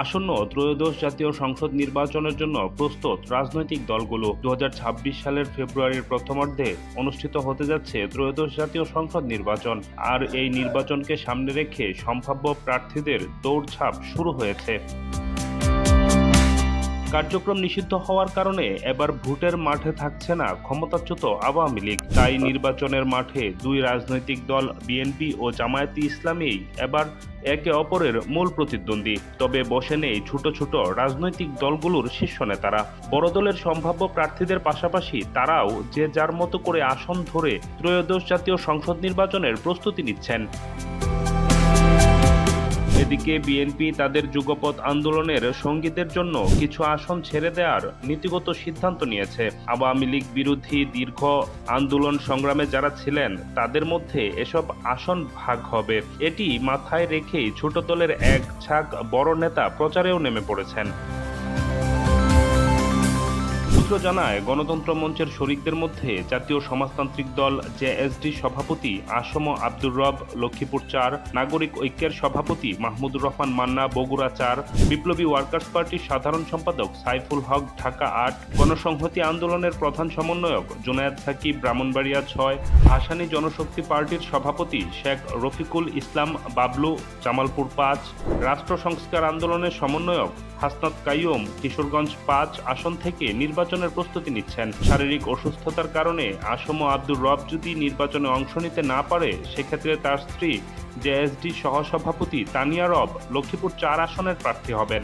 আসন্ন ত্রয়োদশ জাতীয় সংসদ নির্বাচনের জন্য প্রস্তুত রাজনৈতিক দলগুলো। 2026 সালের ফেব্রুয়ারির প্রথমার্ধে অনুষ্ঠিত হতে যাচ্ছে ত্রয়োদশ জাতীয় সংসদ নির্বাচন। আর এই নির্বাচনকে সামনে রেখে সম্ভাব্য প্রার্থীদের দৌড়ঝাঁপ শুরু হয়েছে। কার্যক্রম নিষিদ্ধ হওয়ার কারণে এবার ভোটের মাঠে থাকছে না ক্ষমতাচ্যুত আওয়ামী লীগ। তাই নির্বাচনের মাঠে দুই রাজনৈতিক দল বিএনপি ও জামায়াতে ইসলামী এবার একে অপরের মূল প্রতিদ্বন্দ্বী। তবে বসে নেই ছোট ছোট রাজনৈতিক দলগুলোর শীর্ষ নেতারা। বড় দলের সম্ভাব্য প্রার্থীদের পাশাপাশি তারাও যে যার মতো করে আসন ধরে ত্রয়োদশ জাতীয় সংসদ নির্বাচনের প্রস্তুতি নিচ্ছেন। এদিকে বিএনপি তাদের যুগপৎ আন্দোলনের সঙ্গীদের জন্য কিছু আসন ছেড়ে দেওয়ার নীতিগত সিদ্ধান্ত নিয়েছে। আওয়ামী লীগ বিরোধী দীর্ঘ আন্দোলন সংগ্রামে যারা ছিলেন তাদের মধ্যে এসব আসন ভাগ হবে। এটি মাথায় রেখেই ছোট দলের এক ঝাঁক বড় নেতা প্রচারেও নেমে পড়েছেন। সূত্র জানায়, গণতন্ত্র মঞ্চের শরিকদের মধ্যে জাতীয় সমাজতান্ত্রিক দল জেএসডি সভাপতি আসম আব্দুর রব লক্ষ্মীপুর ৪, নাগরিক ঐক্যের সভাপতি মাহমুদুর রহমান মান্না বগুড়া ৪, বিপ্লবী ওয়ার্কার্স পার্টির সাধারণ সম্পাদক সাইফুল হক ঢাকা ৮, গণসংহতি আন্দোলনের প্রধান সমন্বয়ক জুনায়েদ সাকিব ব্রাহ্মণবাড়িয়া ৬, ভাসানী জনশক্তি পার্টির সভাপতি শেখ রফিকুল ইসলাম বাবলু জামালপুর ৫, রাষ্ট্র সংস্কার আন্দোলনের সমন্বয়ক হাসনাত কাইয়ুম কিশোরগঞ্জ ৫ আসন থেকে নির্বাচনের প্রস্তুতি নিচ্ছেন। শারীরিক অসুস্থতার কারণে আসম আব্দুর রব যদি নির্বাচনে অংশ নিতে না পারে, সেক্ষেত্রে তার স্ত্রী জেএসডি সহসভাপতি তানিয়া রব লক্ষ্মীপুর ৪ আসনের প্রার্থী হবেন।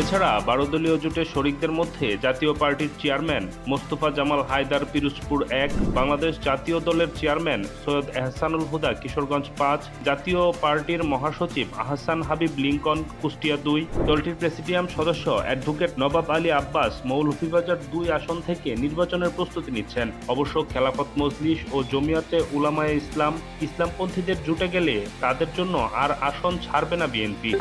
এছাড়া ১২ দলীয় জোটের শরিকদের মধ্যে জাতীয় পার্টির চেয়ারম্যান মোস্তফা জামাল হায়দার পিরোজপুর ১, বাংলাদেশ জাতীয় দলের চেয়ারম্যান সৈয়দ এহসানুল হুদা কিশোরগঞ্জ ৫, জাতীয় পার্টির মহাসচিব আহসান হাবিব লিংকন কুষ্টিয়া ২, দলটির প্রেসিডিয়াম সদস্য অ্যাডভোকেট নবাব আলী আব্বাস মৌলভীবাজার ২ আসন থেকে নির্বাচনের প্রস্তুতি নিচ্ছেন। অবশ্য খেলাফত মজলিস ও জমিয়তে উলামায়ে ইসলাম ইসলামপন্থীদের জুটে গেলে তাদের জন্য আর আসন ছাড়বে না বিএনপি।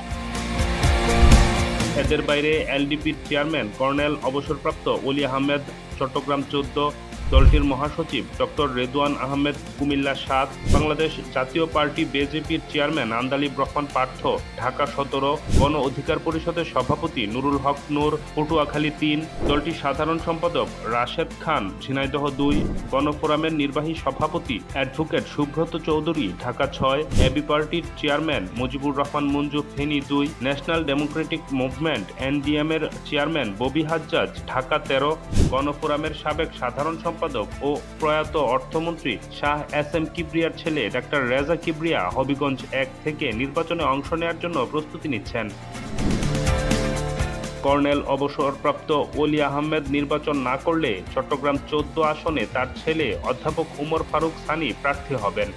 এদের বাইরে এলডিপির চেয়ারম্যান কর্নেল অবসরপ্রাপ্ত অলি আহমেদ চট্টগ্রাম ১৪, দলটির মহাসচিব ডক্টর রেদওয়ান আহমেদ কুমিল্লা ৭, বাংলাদেশ জাতীয় পার্টি বিজেপির চেয়ারম্যান আন্দালিব রহমান পার্থ ঢাকা ১৭, গণ অধিকার পরিষদের সভাপতি নুরুল হক নূর পটুয়াখালী ৩, দলটির সাধারণ সম্পাদক রাশেদ খান ঝিনাইদহ ২, গণফোরামের নির্বাহী সভাপতি অ্যাডভোকেট সুব্রত চৌধুরী ঢাকা ৬, এবি পার্টির chairman Mujibur Rahman Manju Feni ২, national Democratic movement NDM এর চেয়ারম্যান ববি হাজ্জাজ ঢাকা ১৩, গণফোরামের সাবেক সাধারণ সম্পাদক ও প্রয়াত অর্থমন্ত্রী শাহ এস এম কিবরিয়ার ছেলে ডাক্তার রেজা কিবরিয়া হবিগঞ্জ ১ থেকে নির্বাচনে অংশ নেওয়ার জন্য প্রস্তুতি নিচ্ছেন। কর্নেল অবসরপ্রাপ্ত অলি আহমেদ নির্বাচন না করলে চট্টগ্রাম ১৪ আসনে তার ছেলে অধ্যাপক উমর ফারুক সানি প্রার্থী হবেন।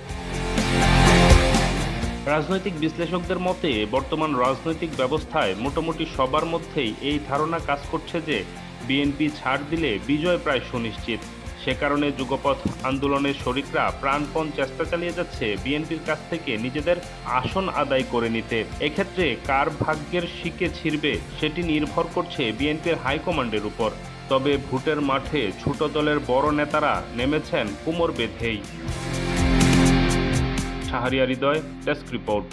রাজনৈতিক বিশ্লেষকদের মতে বর্তমান রাজনৈতিক ব্যবস্থায় মোটামুটি সবার মধ্যেই এই ধারণা কাজ করছে যে বিএনপি ছাড় দিলে বিজয় প্রায় সুনিশ্চিত। সে কারণে যুগপৎ আন্দোলনের শরিকরা প্রাণপণ চেষ্টা চালিয়ে যাচ্ছে বিএনপির কাছ থেকে নিজেদের আসন আদায় করে নিতে। এক্ষেত্রে কার ভাগ্যের শিকে ছিড়বে সেটি নির্ভর করছে বিএনপির হাইকমান্ডের উপর। তবে ভোটের মাঠে ছোট দলের বড় নেতারা নেমেছেন কোমর বেঁধেই। শাহরিয়ার হৃদয়, ডেস্ক রিপোর্ট।